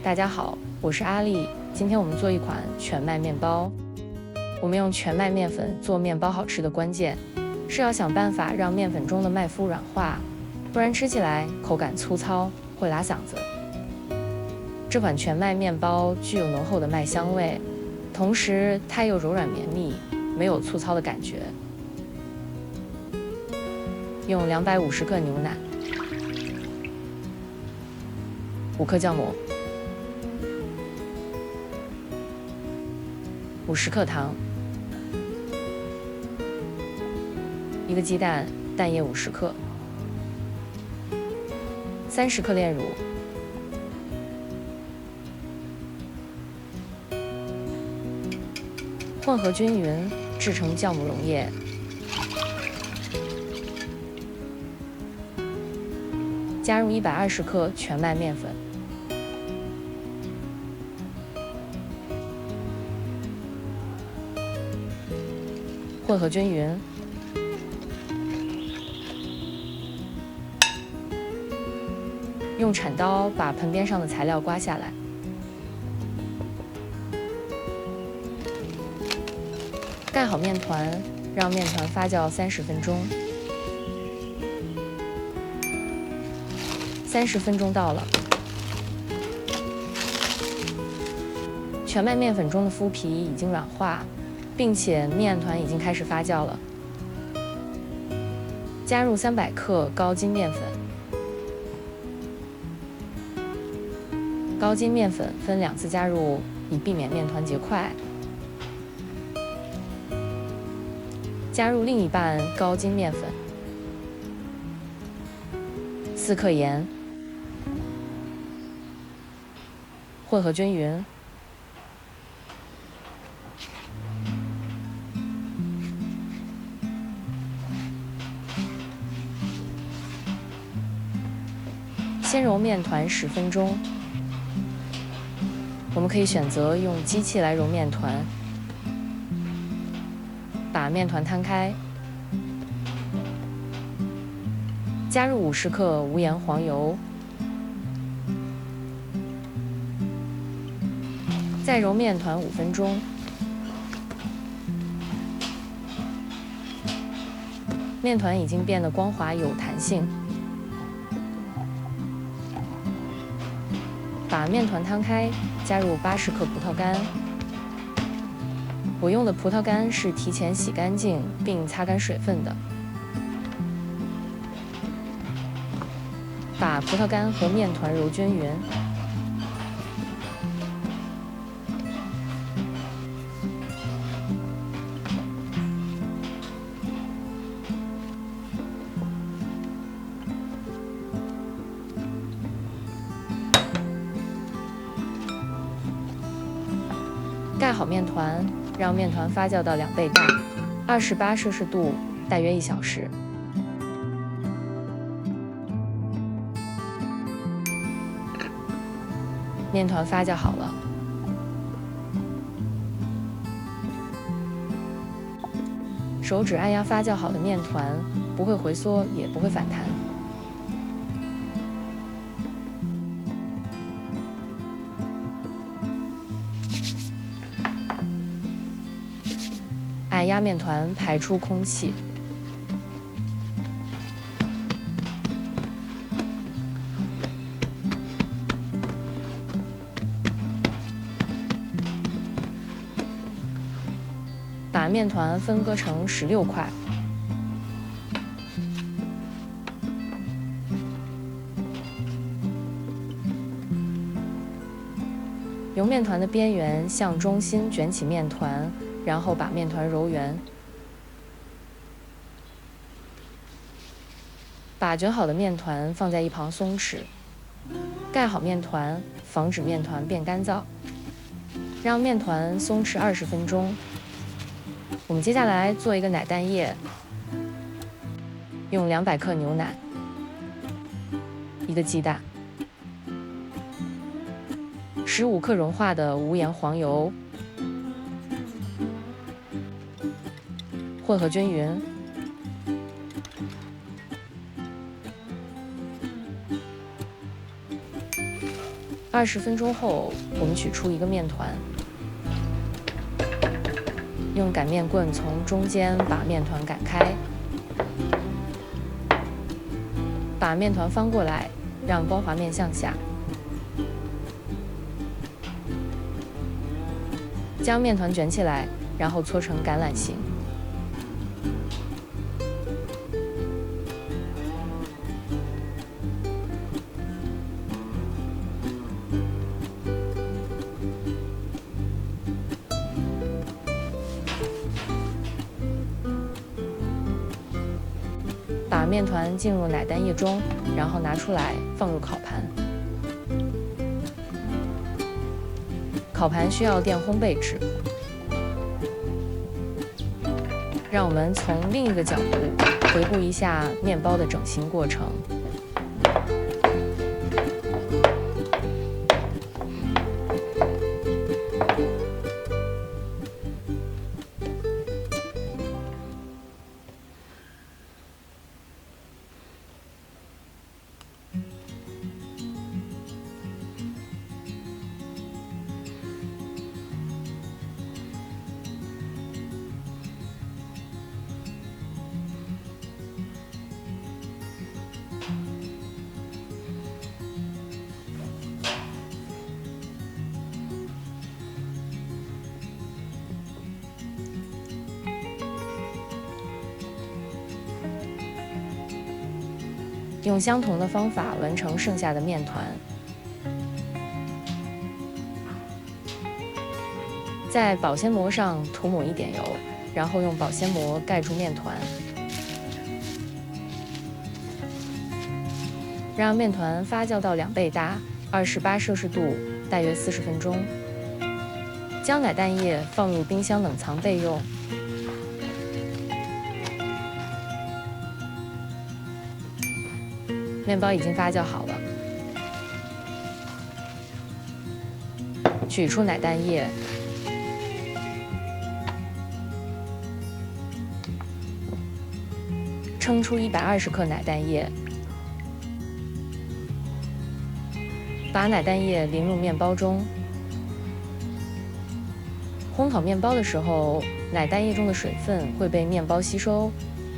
大家好，我是阿丽。今天我们做一款全麦面包。我们用全麦面粉做面包好吃的关键，是要想办法让面粉中的麦麸软化，不然吃起来口感粗糙，会拉嗓子。这款全麦面包具有浓厚的麦香味，同时它又柔软绵密，没有粗糙的感觉。用250克牛奶，5克酵母，50克糖，1个鸡蛋，蛋液50克，30克炼乳，混合均匀，制成酵母溶液。加入120克全麦面粉，混合均匀。用铲刀把盆边上的材料刮下来。盖好面团，让面团发酵30分钟。30分钟到了，全麦面粉中的麸皮已经软化，并且面团已经开始发酵了。加入300克高筋面粉，高筋面粉分2次加入，以避免面团结块。加入另一半高筋面粉，4克盐，混合均匀。先揉面团10分钟。我们可以选择用机器来揉面团。把面团摊开，加入50克无盐黄油，再揉面团5分钟。面团已经变得光滑有弹性。把面团摊开，加入80克葡萄干。我用的葡萄干是提前洗干净并擦干水分的。把葡萄干和面团揉均匀。盖好面团，让面团发酵到2倍大，28摄氏度，大约1小时。面团发酵好了，手指按压发酵好的面团，不会回缩，也不会反弹。按压面团排出空气。把面团分割成16块。由面团的边缘向中心卷起面团，然后把面团揉圆。把卷好的面团放在一旁松弛。盖好面团，防止面团变干燥。让面团松弛20分钟。我们接下来做一个奶蛋液，用200克牛奶，1个鸡蛋，15克融化的无盐黄油，混合均匀。20分钟后，我们取出一个面团，用擀面棍从中间把面团擀开，把面团翻过来，让光滑面向下，将面团卷起来，然后搓成橄榄形。把面团浸入奶蛋液中，然后拿出来放入烤盘。烤盘需要垫烘焙纸。让我们从另一个角度回顾一下面包的整形过程。用相同的方法完成剩下的面团，在保鲜膜上涂抹一点油，然后用保鲜膜盖住面团，让面团发酵到2倍大，28摄氏度，大约40分钟。将奶蛋液放入冰箱冷藏备用。面包已经发酵好了，取出奶蛋液，称出120克奶蛋液，把奶蛋液淋入面包中。烘烤面包的时候，奶蛋液中的水分会被面包吸收，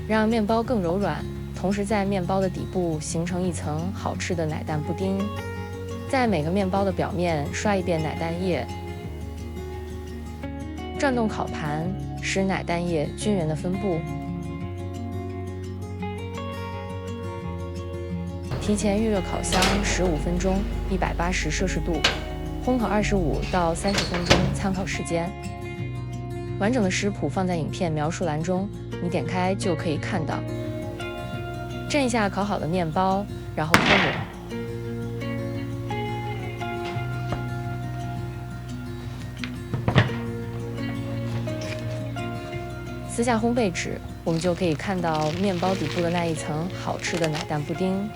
让面包更柔软。同时，在面包的底部形成一层好吃的奶蛋布丁。在每个面包的表面刷一遍奶蛋液，转动烤盘，使奶蛋液均匀的分布。提前预热烤箱15分钟，180摄氏度，烘烤25到30分钟，参考时间。完整的食谱放在影片描述栏中，你点开就可以看到。震一下烤好的面包，然后脱模。撕下烘焙纸，我们就可以看到面包底部的那一层好吃的奶蛋布丁。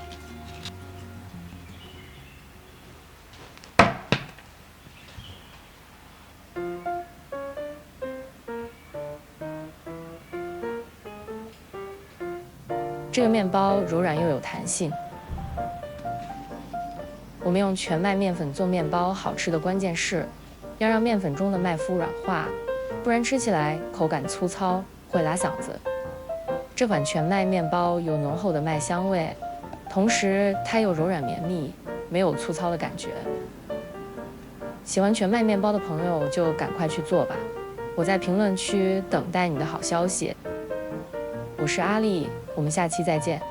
这个面包柔软又有弹性。我们用全麦面粉做面包，好吃的关键是要让面粉中的麦麸软化，不然吃起来口感粗糙，会拉嗓子。这款全麦面包有浓厚的麦香味，同时它又柔软绵密，没有粗糙的感觉。喜欢全麦面包的朋友就赶快去做吧，我在评论区等待你的好消息。我是阿丽，我们下期再见。